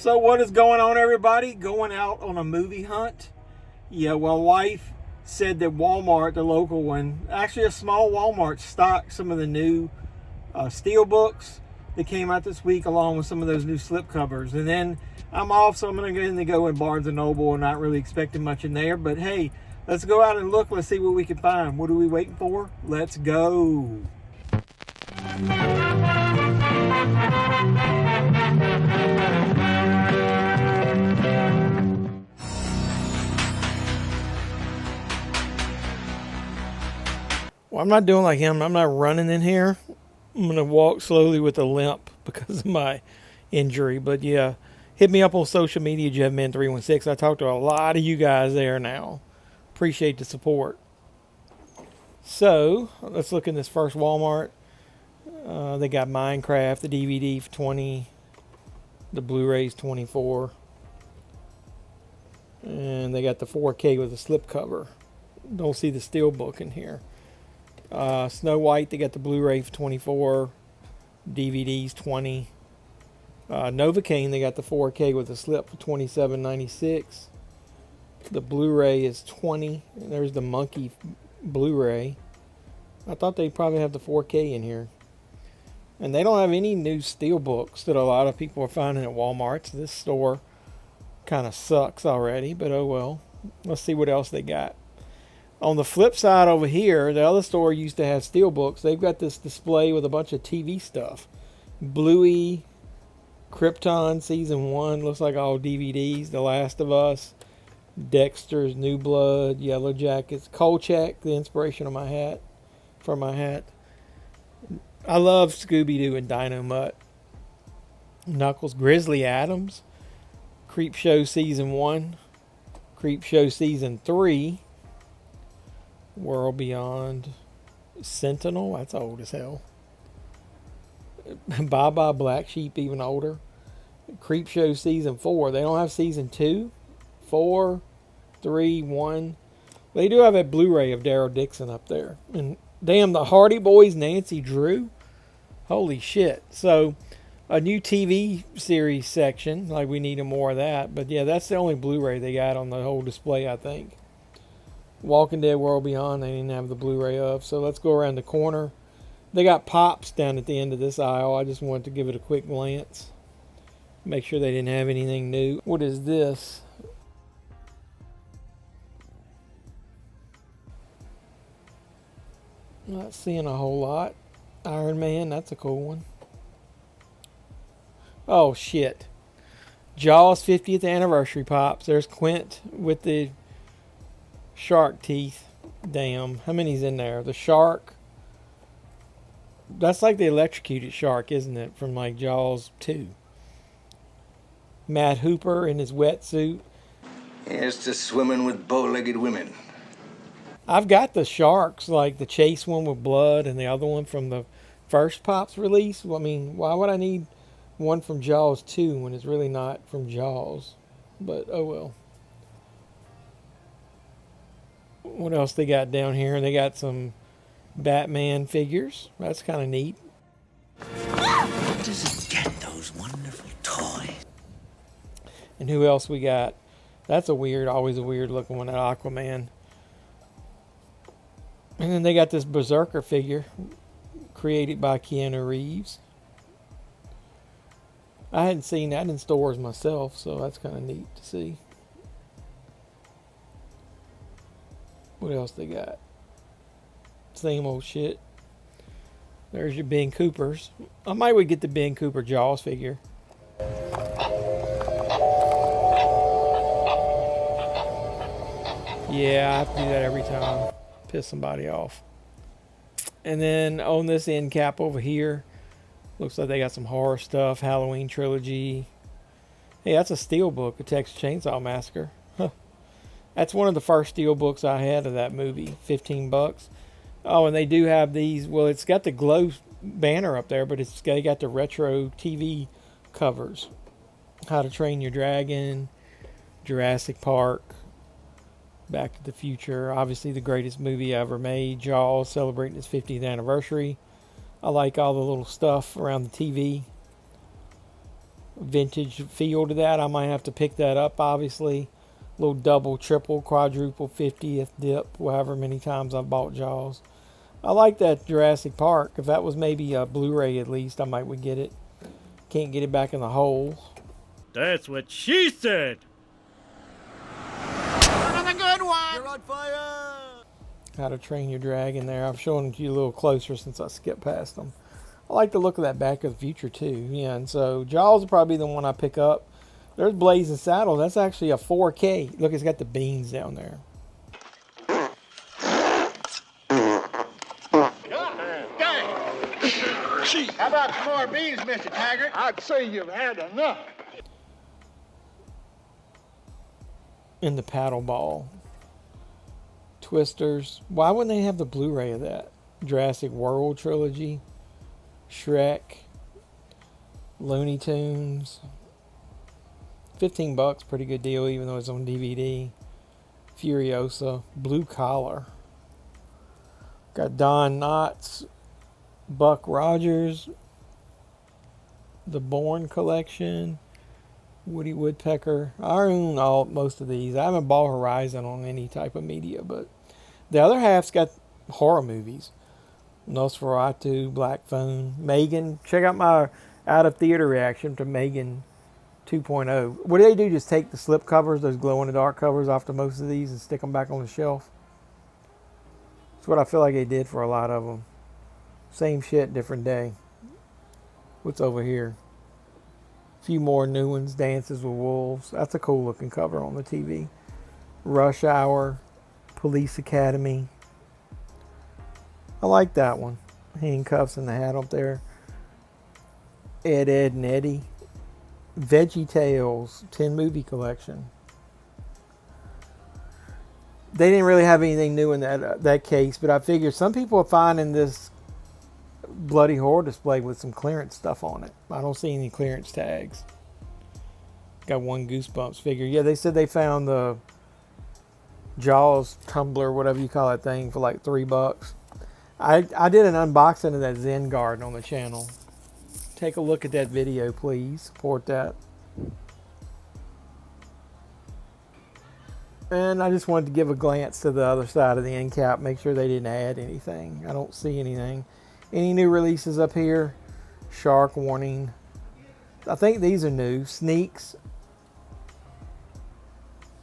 So what is going on, everybody? Going out on a movie hunt? Yeah, well, wife said that Walmart, the local one, actually a small Walmart, stocked some of the new Steelbooks that came out this week, along with some of those new slipcovers. And then I'm off, so I'm going to go in Barnes & Noble, and not really expecting much in there. But hey, let's go out and look. Let's see what we can find. What are we waiting for? Let's go. Well, I'm not doing like him. I'm not running in here. I'm going to walk slowly with a limp because of my injury. But yeah, hit me up on social media, JevMan316. I talked to a lot of you guys there now. Appreciate the support. So, let's look in this first Walmart. They got Minecraft, the DVD for $20. The Blu-rays $24. And they got the 4K with a slipcover. Don't see the Steelbook in here. Snow White, they got the Blu-ray for $24, DVDs $20. Novocaine, they got the 4K with a slip for $27.96. The Blu-ray is $20. And there's the Monkey Blu-ray. I thought they'd probably have the 4K in here. And they don't have any new Steelbooks that a lot of people are finding at Walmart. So this store kind of sucks already, but oh well. Let's see what else they got. On the flip side over here, the other store used to have Steelbooks. They've got this display with a bunch of TV stuff. Bluey, Krypton Season 1, looks like all DVDs. The Last of Us, Dexter's New Blood, Yellow Jackets, Kolchak, the inspiration of my hat, for my hat. I love Scooby-Doo and Dino Mutt. Knuckles, Grizzly Adams, Creepshow Season 1, Creepshow Season 3, World Beyond, Sentinel, that's old as hell. Baba Black Sheep, even older. Creepshow Season 4. They don't have Season 2, 4, 3, 1. They do have a Blu-ray of Daryl Dixon up there. And damn, the Hardy Boys, Nancy Drew. Holy shit. So, a new TV series section. Like, we need more of that. But yeah, that's the only Blu-ray they got on the whole display, I think. Walking Dead World Beyond, they didn't have the Blu-ray of. So let's go around the corner. They got Pops down at the end of this aisle. I just wanted to give it a quick glance. Make sure they didn't have anything new. What is this? Not seeing a whole lot. Iron Man, that's a cool one. Oh shit. Jaws 50th anniversary Pops. There's Quint with the shark teeth. Damn. How many's in there? The shark. That's like the electrocuted shark, isn't it? From like Jaws 2. Matt Hooper in his wetsuit. Here's to swimming with bow-legged women. I've got the sharks, like the chase one with blood and the other one from the first Pops release. I mean, why would I need one from Jaws 2 when it's really not from Jaws? But oh well. What else they got down here? They got some Batman figures. That's kind of neat. Where does it get those wonderful toys? And who else we got? That's always a weird looking one, at Aquaman. And then they got this Berserker figure created by Keanu Reeves. I hadn't seen that in stores myself, so that's kind of neat to see. What else they got? Same old shit. There's your Ben Coopers. I might would get the Ben Cooper Jaws figure. Yeah, I have to do that every time. Piss somebody off. And then on this end cap over here, looks like they got some horror stuff. Halloween trilogy. Hey, that's a Steelbook, a Texas Chainsaw Massacre. Huh. That's one of the first Steelbooks I had of that movie. $15. Oh, and they do have these. Well, it's got the glow banner up there, but they got the retro TV covers. How to Train Your Dragon, Jurassic Park, Back to the Future, obviously the greatest movie ever made, Jaws, celebrating its 50th anniversary. I like all the little stuff around the TV. vintage feel to that. I might have to pick that up, obviously. Little double, triple, quadruple, 50th dip, however many times I've bought Jaws. I like that Jurassic Park. If that was maybe a Blu-ray at least, I might would get it. Can't get it back in the hole. That's what she said. Another good one. You're on fire. How to Train Your Dragon there. I've shown them to you a little closer since I skipped past them. I like the look of that Back of the Future too. Yeah, and so Jaws will probably be the one I pick up. There's Blazing Saddles. That's actually a 4K. Look, it's got the beans down there. How about some more beans, Mr. Taggart? I'd say you've had enough. And the paddle ball. Twisters. Why wouldn't they have the Blu-ray of that? Jurassic World trilogy. Shrek. Looney Tunes. $15, pretty good deal, even though it's on DVD. Furiosa. Blue Collar. Got Don Knotts. Buck Rogers. The Bourne collection. Woody Woodpecker. I own most of these. I haven't bought Horizon on any type of media, but the other half's got horror movies. Nosferatu, Black Phone, Megan. Check out my out of theater reaction to Megan 2.0. What do? Just take the slip covers, those glow in the dark covers off to most of these and stick them back on the shelf? That's what I feel like they did for a lot of them. Same shit, different day. What's over here? A few more new ones. Dances with Wolves. That's a cool looking cover on the TV. Rush Hour. Police Academy. I like that one. Handcuffs and the hat up there. Ed, Ed, and Eddie. Veggie Tales 10 movie collection. They didn't really have anything new in that case, but I figured some people are finding this bloody horror display with some clearance stuff on it. I don't see any clearance tags. Got one Goosebumps figure. Yeah, they said they found the Jaws tumbler, whatever you call that thing, for like $3. I did an unboxing of that Zen Garden on the channel. Take a look at that video, please. Support that. And I just wanted to give a glance to the other side of the end cap, make sure they didn't add anything. I don't see anything. Any new releases up here? Shark Warning. I think these are new. Sneaks.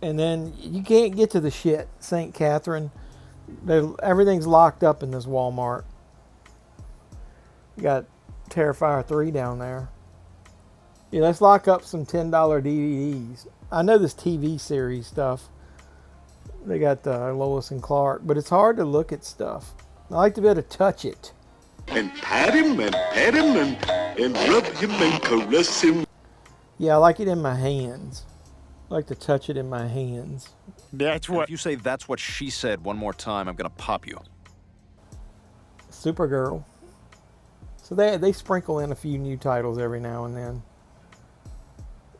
And then you can't get to the shit. St. Catherine. Everything's locked up in this Walmart. You got Terrifier 3 down there. Yeah, let's lock up some $10 DVDs. I know this TV series stuff. They got Lois and Clark, but it's hard to look at stuff. I like to be able to touch it. And pat him and rub him and caress him. Yeah, I like it in my hands. I like to touch it in my hands. That's what... If you say that's what she said one more time, I'm gonna pop you. Supergirl. So they sprinkle in a few new titles every now and then.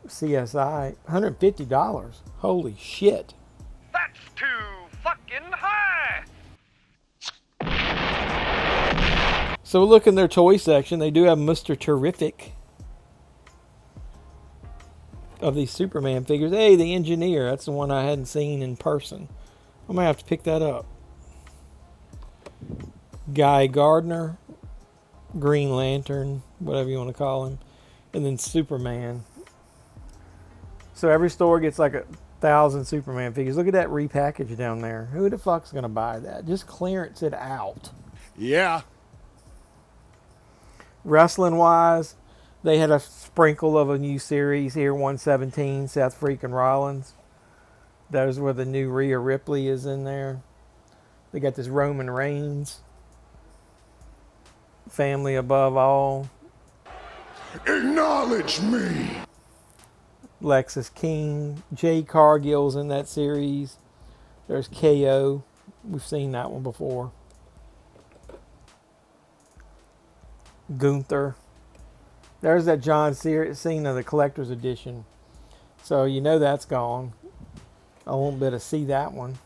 CSI, $150. Holy shit. That's too fucking high! So look in their toy section. They do have Mr. Terrific of these Superman figures. Hey, the Engineer. That's the one I hadn't seen in person. I might have to pick that up. Guy Gardner. Green Lantern. Whatever you want to call him. And then Superman. So every store gets like 1,000 Superman figures. Look at that repackage down there. Who the fuck's going to buy that? Just clearance it out. Yeah. Wrestling wise, they had a sprinkle of a new series here, 117, Seth freaking Rollins. Those where the new Rhea Ripley is in there. They got this Roman Reigns. Family above all. Acknowledge me. Lexus King. Jay Cargill's in that series. There's KO. We've seen that one before. Gunther. There's that John Cena, the collector's edition. So you know that's gone. I won't be able to see that one.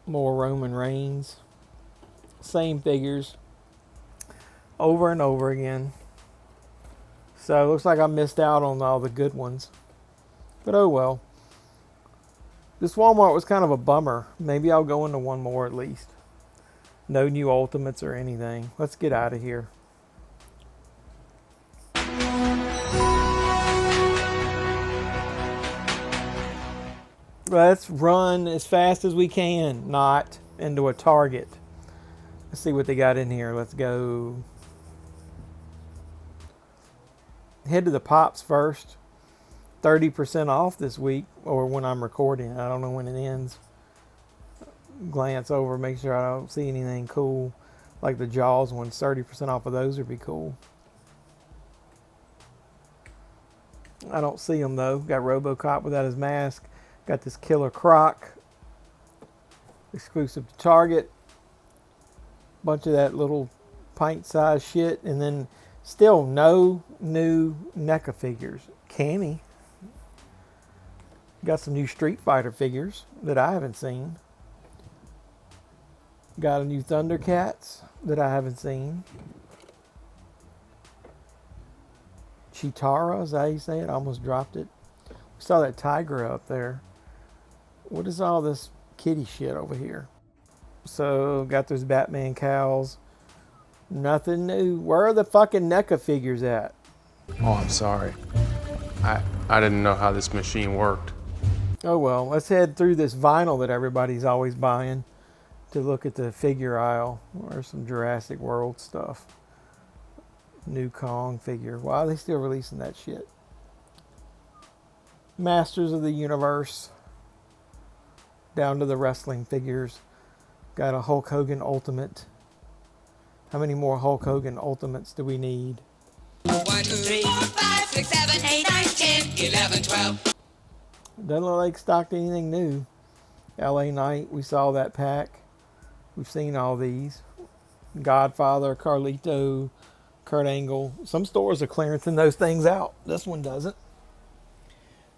More Roman Reigns. Same figures. over and over again. So it looks like I missed out on all the good ones. But oh well. This Walmart was kind of a bummer. Maybe I'll go into one more at least. No new Ultimates or anything. Let's get out of here. Let's run as fast as we can, not into a Target. Let's see what they got in here. Let's go. Head to the Pops first. 30% off this week, or when I'm recording. I don't know when it ends. Glance over, make sure I don't see anything cool. Like the Jaws ones, 30% off of those would be cool. I don't see them though. Got RoboCop without his mask. Got this Killer Croc. Exclusive to Target. Bunch of that little pint-sized shit. And then still no new NECA figures. Cammy. Got some new Street Fighter figures that I haven't seen. Got a new Thundercats that I haven't seen. Chitara, is that how you say it? I almost dropped it. We saw that tiger up there. What is all this kitty shit over here? So, got those Batman cows. Nothing new. Where are the fucking NECA figures at? Oh, I'm sorry. I didn't know how this machine worked. Oh well, let's head through this vinyl that everybody's always buying to look at the figure aisle. There's some Jurassic World stuff. New Kong figure. Why are they still releasing that shit? Masters of the Universe. Down to the wrestling figures. Got a Hulk Hogan Ultimate. How many more Hulk Hogan Ultimates do we need? 1, 2, 3, 4, 5, 6, 7, 8, 9, 10, 11, 12. Doesn't look like stocked anything new. LA Knight, we saw that pack. We've seen all these. Godfather, Carlito, Kurt Angle. Some stores are clearancing those things out. This one doesn't.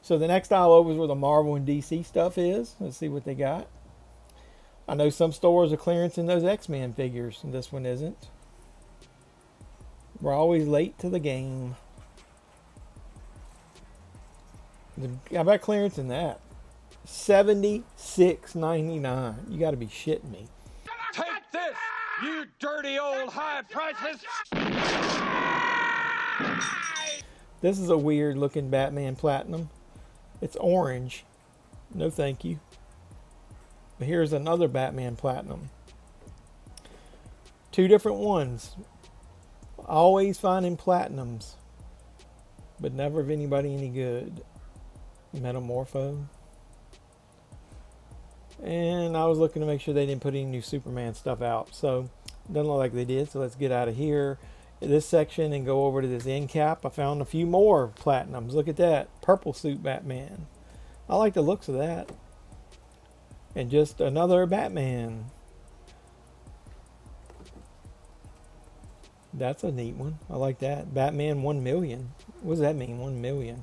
So the next aisle over is where the Marvel and DC stuff is. Let's see what they got. I know some stores are clearancing those X-Men figures, and this one isn't. We're always late to the game. How about clearancing that? $76.99. You got to be shitting me. Take this, you dirty old high prices! This is a weird looking Batman Platinum. It's orange. No thank you. But here's another Batman Platinum. Two different ones. Always finding Platinums, but never of anybody any good. Metamorpho. And I was looking to make sure they didn't put any new Superman stuff out. So, doesn't look like they did. So let's get out of here. This section and go over to this end cap. I found a few more Platinums. Look at that. Purple suit Batman. I like the looks of that. And just another Batman. That's a neat one. I like that. Batman 1 million. What does that mean, 1 million?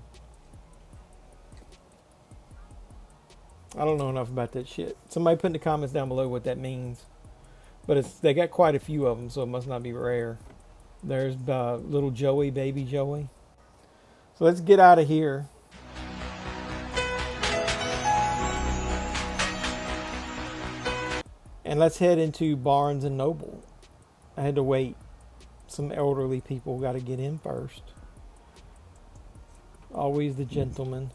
I don't know enough about that shit. Somebody put in the comments down below what that means. But they got quite a few of them, so it must not be rare. There's little Joey, baby Joey. So let's get out of here. And let's head into Barnes and Noble. I had to wait. Some elderly people got to get in first. Always the gentleman.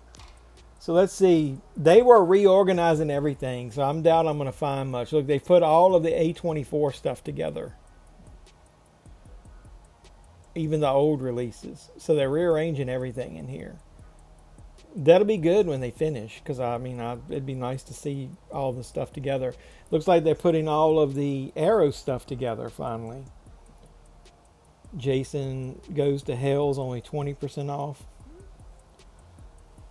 So let's see. They were reorganizing everything, so I'm doubt I'm going to find much. Look, they put all of the A24 stuff together. Even the old releases. So they're rearranging everything in here. That'll be good when they finish, because I mean, it'd be nice to see all the stuff together. Looks like they're putting all of the Arrow stuff together finally. Jason Goes to Hell's only 20% off.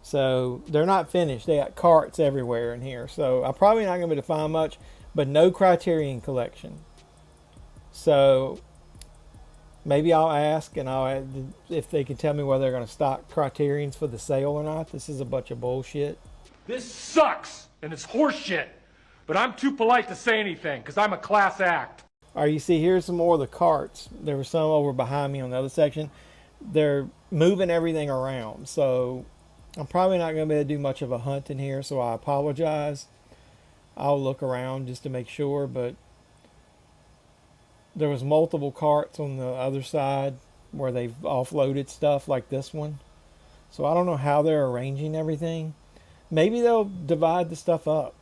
So they're not finished. They got carts everywhere in here. So I'm probably not going to be able to find much, but no Criterion collection. So maybe I'll ask and if they can tell me whether they're going to stock Criterions for the sale or not. This is a bunch of bullshit. This sucks and it's horseshit, but I'm too polite to say anything because I'm a class act. All right, you see here's some more of the carts. There were some over behind me on the other section. They're moving everything around, so I'm probably not going to be able to do much of a hunt in here, so I apologize. I'll look around just to make sure, but there was multiple carts on the other side where they've offloaded stuff like this one. So I don't know how they're arranging everything. Maybe they'll divide the stuff up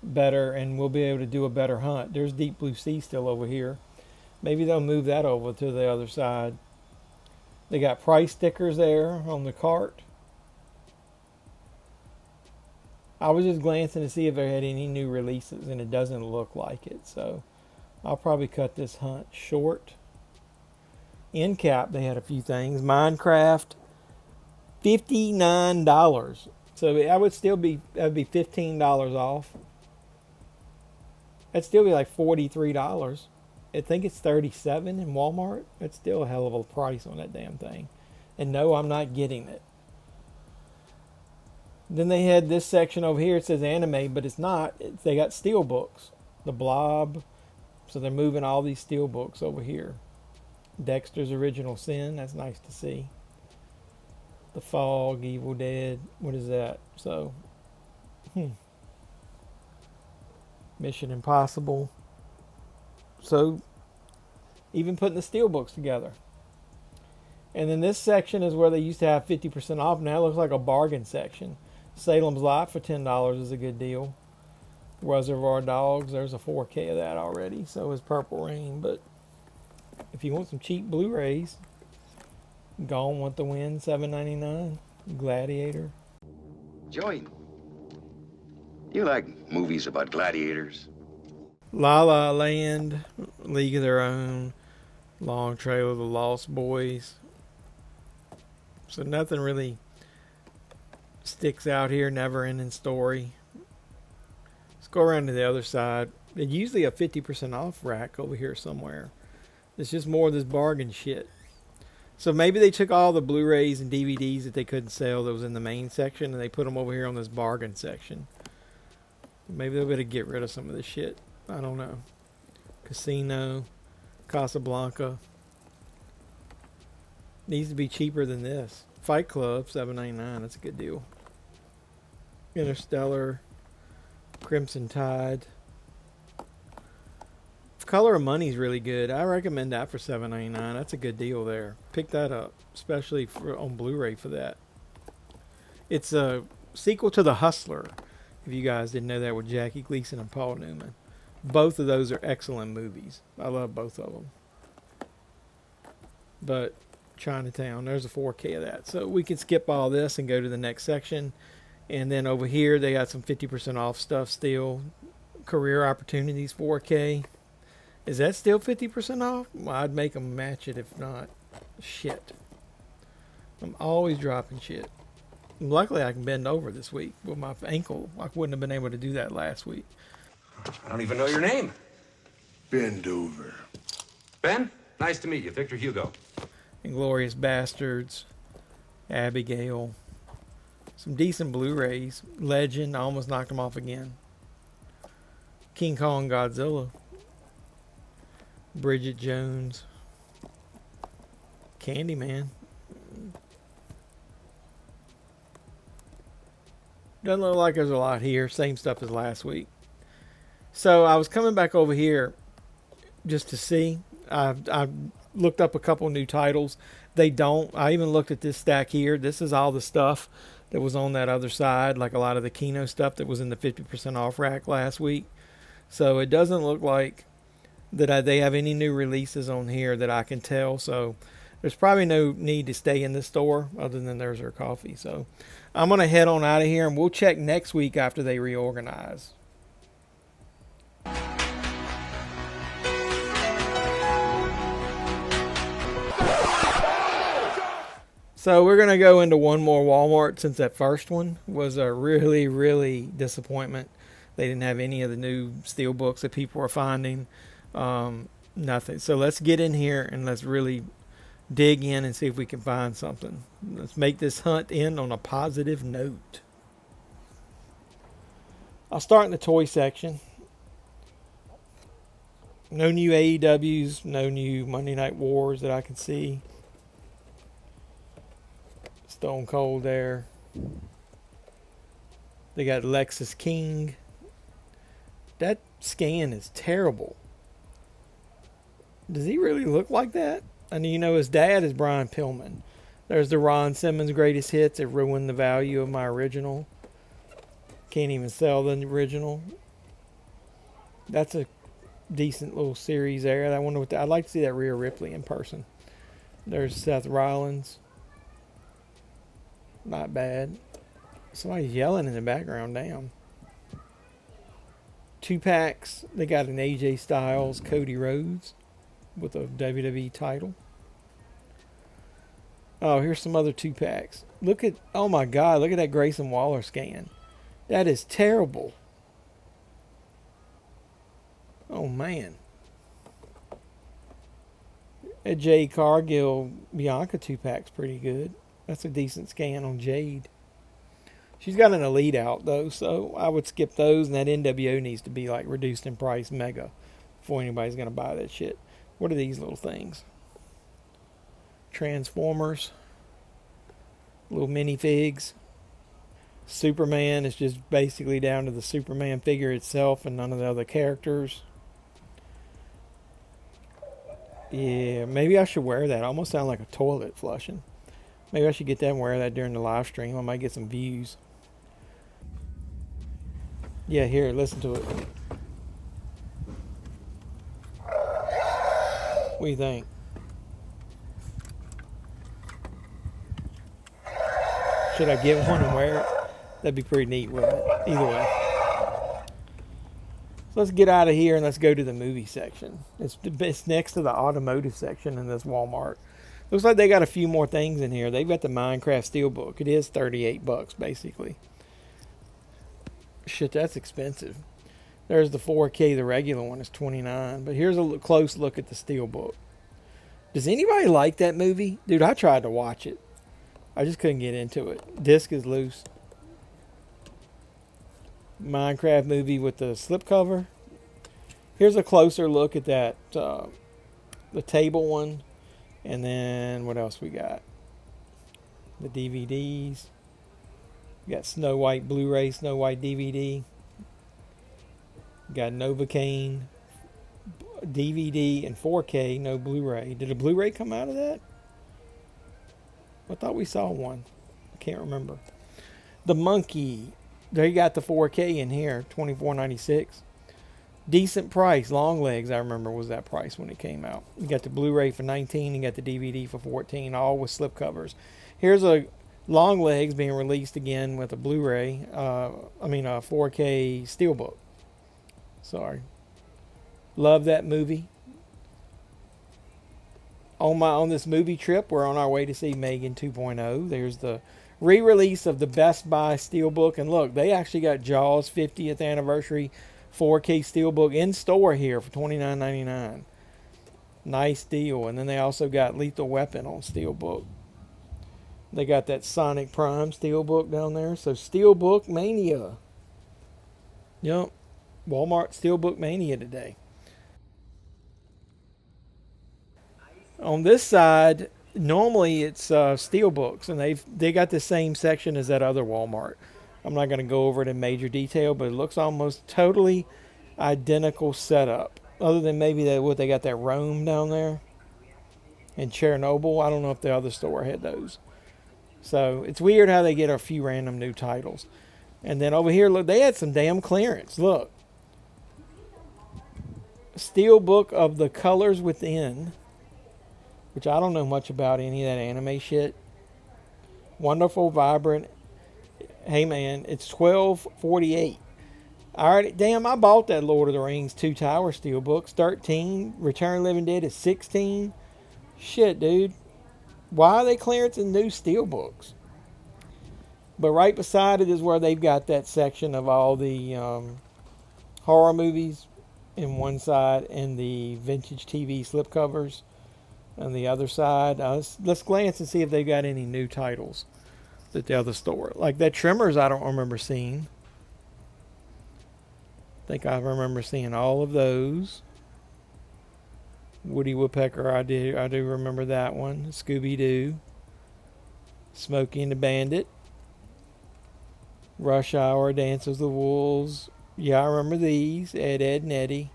better and we'll be able to do a better hunt. There's Deep Blue Sea still over here. Maybe they'll move that over to the other side. They got price stickers there on the cart. I was just glancing to see if they had any new releases, and it doesn't look like it. So I'll probably cut this hunt short. In cap, they had a few things. Minecraft, $59. So that would be $15 off. That'd still be like $43. I think it's $37 in Walmart. That's still a hell of a price on that damn thing. And no, I'm not getting it. Then they had this section over here. It says anime, but it's not. They got Steelbooks. The Blob. So they're moving all these Steelbooks over here. Dexter's Original Sin. That's nice to see. The Fog, Evil Dead. What is that? So, Mission Impossible. So, even putting the Steelbooks together. And then this section is where they used to have 50% off. Now it looks like a bargain section. Salem's Lot for $10 is a good deal. Reservoir Dogs, there's a 4K of that already. So is Purple Rain. But if you want some cheap Blu-rays, Gone with the Wind, $7.99. Gladiator. Joey, you like movies about gladiators? La La Land, League of Their Own, Long Trail of the Lost Boys. So nothing really sticks out here. Never ending story. Let's go around to the other side. There's usually a 50% off rack over here somewhere. It's just more of this bargain shit. So maybe they took all the Blu-rays and DVDs that they couldn't sell that was in the main section and they put them over here on this bargain section. Maybe they'll be able to get rid of some of this shit. I don't know. Casino, Casablanca. Needs to be cheaper than this. Fight Club, $7.99. That's a good deal. Interstellar, Crimson Tide. Color of Money's really good. I recommend that for $7.99. That's a good deal there. Pick that up, especially on Blu-ray for that. It's a sequel to The Hustler. If you guys didn't know that, with Jackie Gleason and Paul Newman. Both of those are excellent movies. I love both of them. But Chinatown, there's a 4K of that. So we can skip all this and go to the next section. And then over here, they got some 50% off stuff still. Career Opportunities, 4K. Is that still 50% off? Well, I'd make them match it if not. Shit. I'm always dropping shit. Luckily, I can bend over this week with my ankle. I wouldn't have been able to do that last week. I don't even know your name. Bend over. Ben, nice to meet you. Victor Hugo. Inglourious Bastards. Abigail. Some decent Blu-rays. Legend. I almost knocked them off again. King Kong Godzilla. Bridget Jones. Candyman. Doesn't look like there's a lot here. Same stuff as last week. So I was coming back over here just to see. I looked up a couple new titles. They don't. I even looked at this stack here. This is all the stuff that was on that other side, like a lot of the Kino stuff that was in the 50% off rack last week. So it doesn't look like that they have any new releases on here that I can tell. So there's probably no need to stay in the store other than there's their coffee. So I'm going to head on out of here, and we'll check next week after they reorganize. So we're going to go into one more Walmart, since that first one was a really, really disappointment. They didn't have any of the new Steelbooks that people were finding. Nothing. So let's get in here and let's really dig in and see if we can find something. Let's make this hunt end on a positive note. I'll start in the toy section. No new AEWs, no new Monday Night Wars that I can see. Stone Cold there. They got Lexus King. That scan is terrible. Does he really look like that? And you know his dad is Brian Pillman. There's the Ron Simmons greatest hits. It ruined the value of my original. Can't even sell the original. That's a decent little series there. I wonder what I'd like to see that Rhea Ripley in person. There's Seth Rollins. Not bad. Somebody's yelling in the background. Damn. 2-packs. They got an AJ Styles, Cody Rhodes with a WWE title. Oh, here's some other 2-packs. Look at, oh my God, look at that Grayson Waller scan. That is terrible. Oh man. A Jade Cargill Bianca 2-pack's pretty good. That's a decent scan on Jade. She's got an Elite out though, so I would skip those, and that NWO needs to be like reduced in price mega before anybody's gonna buy that shit. What are these little things? Transformers. Little minifigs. Superman is just basically down to the Superman figure itself and none of the other characters. Yeah, maybe I should wear that. I almost sound like a toilet flushing. Maybe I should get that and wear that during the live stream. I might get some views. Yeah, here, listen to it. What do you think? Should I get one and wear it? That'd be pretty neat, wouldn't it? Either way. So let's get out of here and let's go to the movie section. It's next to the automotive section in this Walmart. Looks like they got a few more things in here. They've got the Minecraft Steelbook. It is $38 basically. Shit, that's expensive. There's the 4K. The regular one is $29. But here's a close look at the Steelbook. Does anybody like that movie? Dude, I tried to watch it. I just couldn't get into it. Disc is loose. Minecraft movie with the slipcover. Here's a closer look at that, the table one. And then what else we got? The DVDs. We got Snow White Blu-ray, Snow White DVD. We got Novocaine DVD and 4K, no Blu-ray. Did a Blu-ray come out of that? I thought we saw one. I can't remember. The Monkey. They got the 4K in here, $24.96. Decent price. Long Legs, I remember, was that price when it came out. You got the Blu-ray for $19. You got the DVD for $14, all with slipcovers. Here's a Long Legs being released again with a Blu-ray. A 4K Steelbook. Sorry. Love that movie. On this movie trip, we're on our way to see Megan 2.0. There's the re-release of the Best Buy Steelbook. And look, they actually got Jaws 50th anniversary 4K Steelbook in store here for $29.99. Nice deal. And then they also got Lethal Weapon on Steelbook. They got that Sonic Prime Steelbook down there. So Steelbook Mania. Yep. Walmart Steelbook Mania today. On this side, normally it's Steelbooks, and they got the same section as that other Walmart. I'm not going to go over it in major detail, but it looks almost totally identical setup. Other than maybe they got that Rome down there and Chernobyl. I don't know if the other store had those. So it's weird how they get a few random new titles. And then over here, look, they had some damn clearance. Look. Steelbook of the Colors Within, which I don't know much about any of that anime shit. Wonderful, vibrant. Hey man, it's $12.48. Alright, damn, I bought that Lord of the Rings 2 Tower Steelbooks. $13. Return of the Living Dead is $16. Shit, dude. Why are they clearancing new Steelbooks? But right beside it is where they've got that section of all the horror movies in one side and the vintage TV slipcovers on the other side. Let's glance and see if they've got any new titles at the other store. Like that Tremors, I don't remember seeing. I think I remember seeing all of those. Woody Woodpecker, I do remember that one. Scooby-Doo. Smokey and the Bandit. Rush Hour, Dance with the Wolves. Yeah, I remember these. Ed, Ed, and Eddie.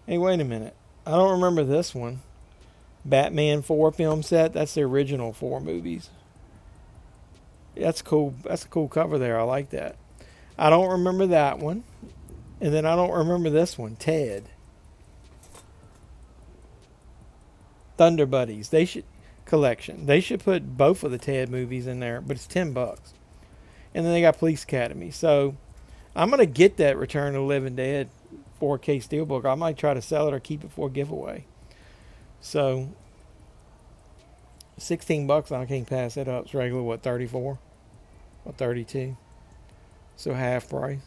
Hey, wait a minute. I don't remember this one. Batman 4 film set. That's the original 4 movies. That's cool. That's a cool cover there. I like that. I don't remember that one. And then I don't remember this one. Ted. Thunder Buddies. They should collection. They should put both of the Ted movies in there, but it's $10. And then they got Police Academy. So I'm gonna get that Return of the Living Dead 4K Steelbook. I might try to sell it or keep it for a giveaway. So $16, I can't pass it up. It's regular, what, 34 or 32? So half price.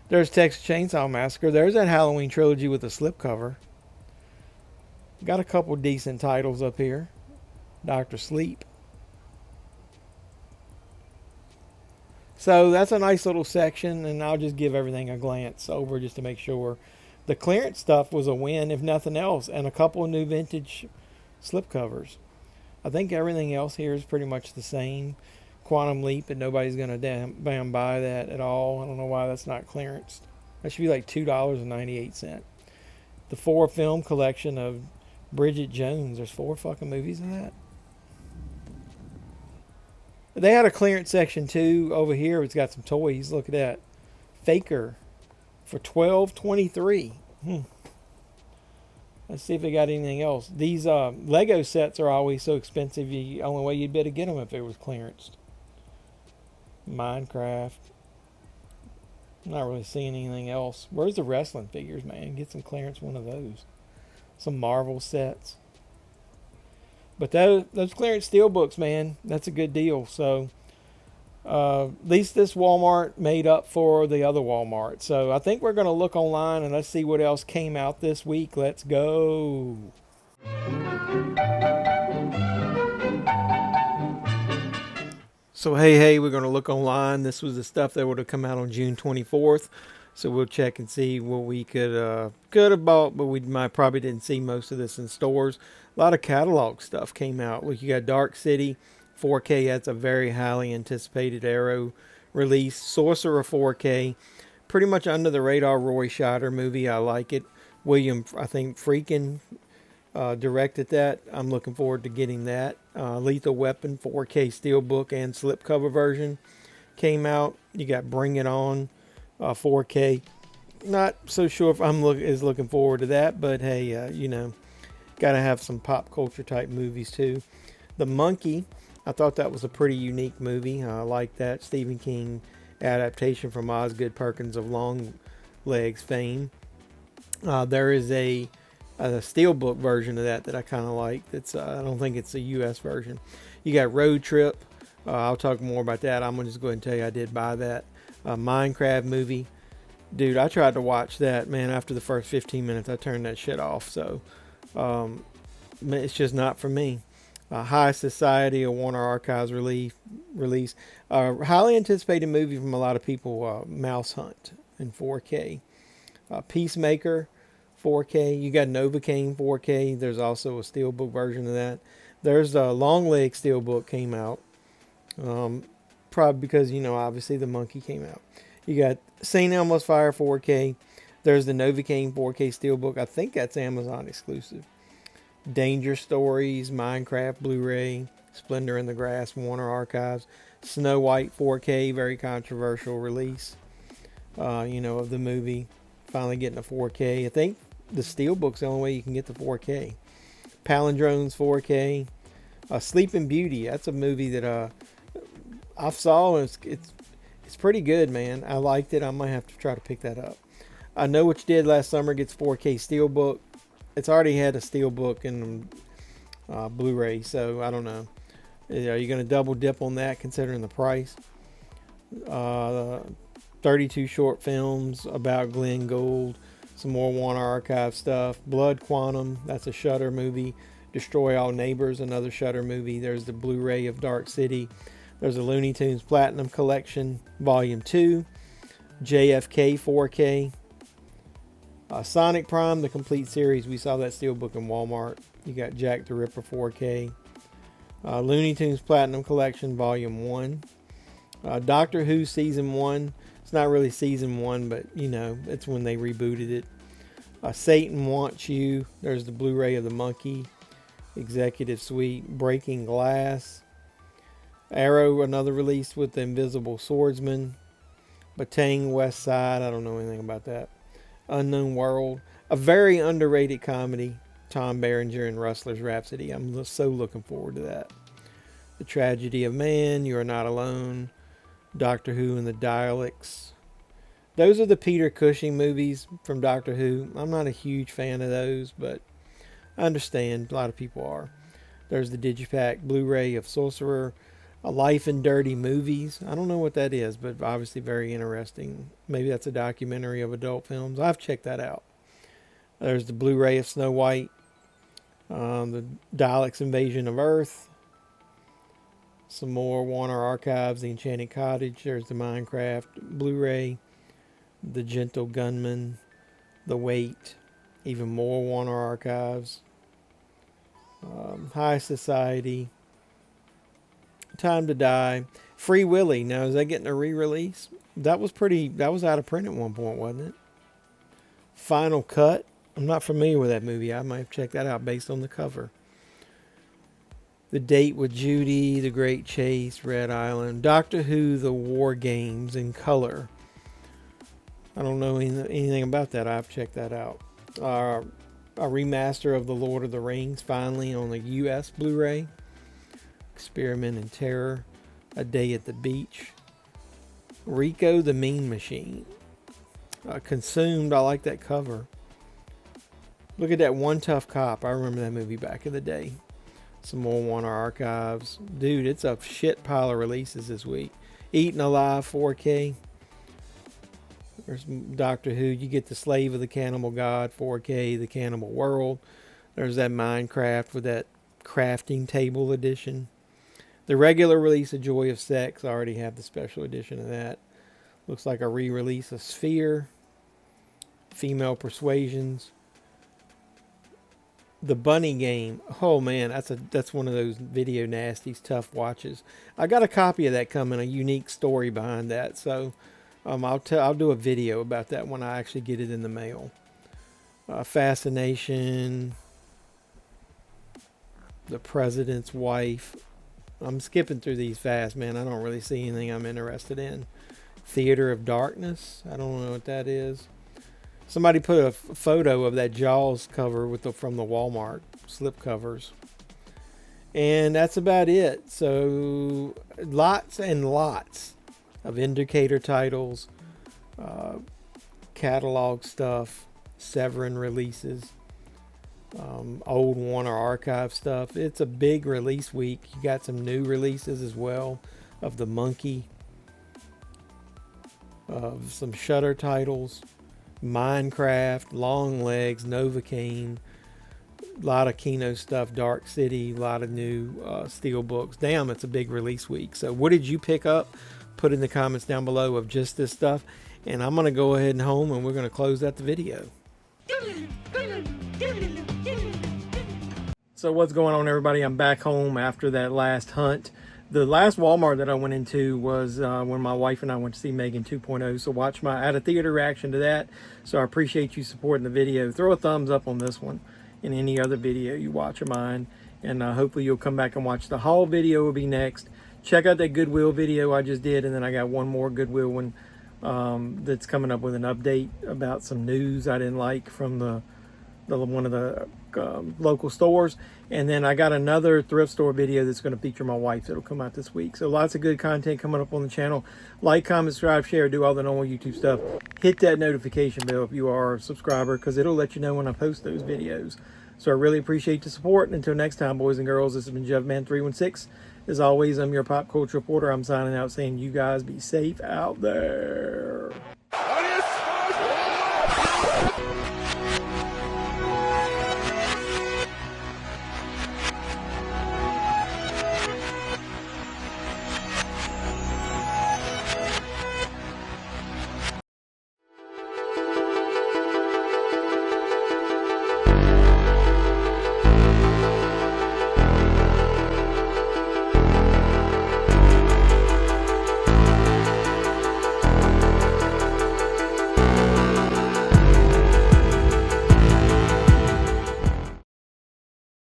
There's Texas Chainsaw Massacre. There's that Halloween trilogy with the slipcover. Got a couple decent titles up here. Dr. Sleep. So that's a nice little section, and I'll just give everything a glance over just to make sure. The clearance stuff was a win, if nothing else, and a couple of new vintage slipcovers. I think everything else here is pretty much the same. Quantum Leap, and nobody's going to damn buy that at all. I don't know why that's not clearanced. That should be like $2.98. The 4 film collection of Bridget Jones. There's 4 fucking movies of that. They had a clearance section too over here. It's got some toys. Look at that. Faker for $12.23. Let's see if they got anything else. These Lego sets are always so expensive. The only way you'd better get them if it was clearanced. Minecraft. Not really seeing anything else. Where's the wrestling figures, man? Get some clearance one of those. Some Marvel sets. But those clearance Steelbooks, man, that's a good deal. So at least this Walmart made up for the other Walmart. So I think we're going to look online and let's see what else came out this week. Let's go. So hey, we're going to look online. This was the stuff that would have come out on June 24th. So we'll check and see what we could have bought, but we probably didn't see most of this in stores. A lot of catalog stuff came out. Look, you got Dark City 4K. That's a very highly anticipated Arrow release. Sorcerer 4K, pretty much under the radar Roy Scheider movie. I like it. William, I think, Friedkin directed that. I'm looking forward to getting that. Lethal Weapon 4K Steelbook and slipcover version came out. You got Bring It On 4K. Not so sure if I'm looking forward to that, but hey, you know, gotta have some pop culture type movies too. The Monkey, I thought that was a pretty unique movie. I like that Stephen King adaptation from Osgood Perkins of Longlegs fame. There is a Steelbook version of that I kind of like. It's I don't think it's a US version. You got Road Trip. I'll talk more about that. I'm gonna just go ahead and tell you I did buy that. Minecraft movie. Dude, I tried to watch that, man. After the first 15 minutes, I turned that shit off. So, it's just not for me. High Society, a Warner Archives release. Highly anticipated movie from a lot of people. Mouse Hunt in 4K. Peacemaker 4K. You got Novocaine 4K. There's also a Steelbook version of that. There's a Longleg Steelbook came out. Probably because, you know, obviously the Monkey came out. You got St. Elmo's Fire 4K. There's the Novocaine 4K Steelbook. I think that's Amazon exclusive. Danger Stories, Minecraft Blu-ray, Splendor in the Grass, Warner Archives. Snow White 4K, very controversial release, you know, of the movie. Finally getting a 4K. I think the Steelbook's the only way you can get the 4K. Palindromes 4K. Sleeping Beauty, that's a movie that I saw, and it's pretty good, man. I liked it. I might have to try to pick that up. I Know What You Did Last Summer gets 4K Steelbook. It's already had a Steelbook and Blu-ray, so I don't know. Are you going to double dip on that considering the price? 32 short films about Glenn Gould. Some more Warner Archive stuff. Blood Quantum, that's a Shudder movie. Destroy All Neighbors, another Shudder movie. There's the Blu-ray of Dark City. There's a Looney Tunes Platinum Collection, Volume 2. JFK 4K. Sonic Prime, the complete series. We saw that Steelbook in Walmart. You got Jack the Ripper 4K. Looney Tunes Platinum Collection Volume 1. Doctor Who Season 1. It's not really Season 1, but, you know, it's when they rebooted it. Satan Wants You. There's the Blu-ray of the Monkey. Executive Suite. Breaking Glass. Arrow, another release with the Invisible Swordsman. Batang West Side. I don't know anything about that. Unknown World. A very underrated comedy. Tom Berenger and Rustler's Rhapsody. I'm so looking forward to that. The Tragedy of Man. You Are Not Alone. Doctor Who and the Daleks. Those are the Peter Cushing movies from Doctor Who. I'm not a huge fan of those, but I understand a lot of people are. There's the Digipack Blu-ray of Sorcerer. A Life in Dirty Movies. I don't know what that is, but obviously very interesting. Maybe that's a documentary of adult films. I've checked that out. There's the Blu-ray of Snow White. The Daleks Invasion of Earth. Some more Warner Archives, The Enchanted Cottage. There's the Minecraft Blu-ray. The Gentle Gunman. The Wait. Even more Warner Archives. High Society. Time to Die. Free Willy. Now, is that getting a re-release? That was out of print at one point, wasn't it? Final Cut. I'm not familiar with that movie. I might have checked that out based on the cover. The Date with Judy. The Great Chase. Red Island. Doctor Who, The War Games in color. I don't know anything about that. I've checked that out. A remaster of The Lord of the Rings finally on the US Blu-ray. Experiment in Terror. A Day at the Beach. Rico the Mean Machine. Consumed. I like that cover. Look at that One Tough Cop. I remember that movie back in the day. Some more Warner Archives. Dude, it's a shit pile of releases this week. Eaten Alive 4K. There's Doctor Who. You get the Slave of the Cannibal God 4K. The Cannibal World. There's that Minecraft with that crafting table edition. The regular release of Joy of Sex. I already have the special edition of that. Looks like a re-release of Sphere. Female Persuasions. The Bunny Game. Oh man, that's one of those video nasties, tough watches. I got a copy of that coming, a unique story behind that. So I'll do a video about that when I actually get it in the mail. Fascination. The President's Wife. I'm skipping through these fast, man. I don't really see anything I'm interested in. Theater of Darkness. I don't know what that is. Somebody put a photo of that Jaws cover from the Walmart slipcovers. And that's about it. So lots and lots of indicator titles, catalog stuff, Severin releases, old Warner Archive stuff. It's a big release week. You got some new releases as well of the Monkey, of some Shudder titles, Minecraft, Long Legs, Novocaine, a lot of Kino stuff, Dark City, a lot of new Steelbooks. Damn, it's a big release week. So what did you pick up? Put in the comments down below of just this stuff. And I'm going to go ahead and home and we're going to close out the video. So what's going on, everybody? I'm back home after that last hunt. The last Walmart that I went into was when my wife and I went to see Megan 2.0. So I had a theater reaction to that. So I appreciate you supporting the video. Throw a thumbs up on this one and any other video you watch of mine. And hopefully you'll come back and watch the haul video. Will be next. Check out that Goodwill video I just did. And then I got one more Goodwill one that's coming up with an update about some news I didn't like from one of the local stores. And then I got another thrift store video that's going to feature my wife that'll come out this week. So lots of good content coming up on the channel. Like, comment, subscribe, share, do all the normal YouTube stuff. Hit that notification bell if you are a subscriber, because it'll let you know when I post those videos. So I really appreciate the support. And until next time, boys and girls, this has been JevMan316. As always, I'm your pop culture reporter. I'm signing out saying you guys be safe out there.